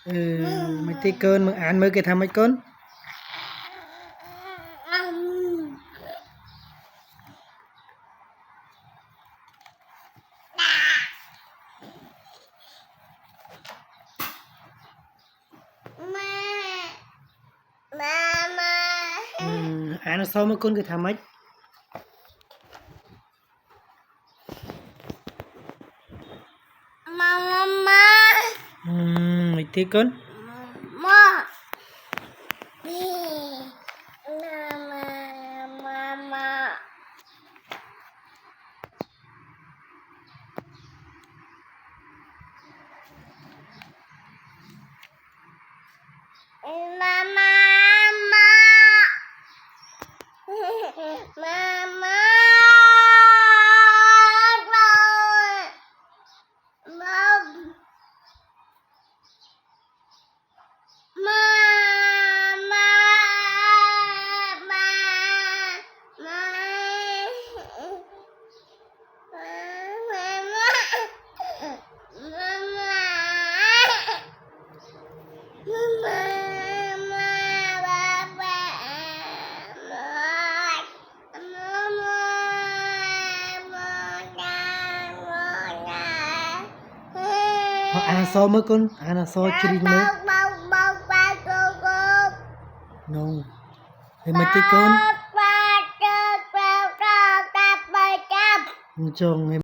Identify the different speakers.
Speaker 1: mấy tí cơn mà ăn mới cái tham mấy cơn ăn nó sau mấy cơn cái tham mấy mấy tí cơn ăn sau mấy cơn ăn sau chiri mới no thì mấy tí cơn chồng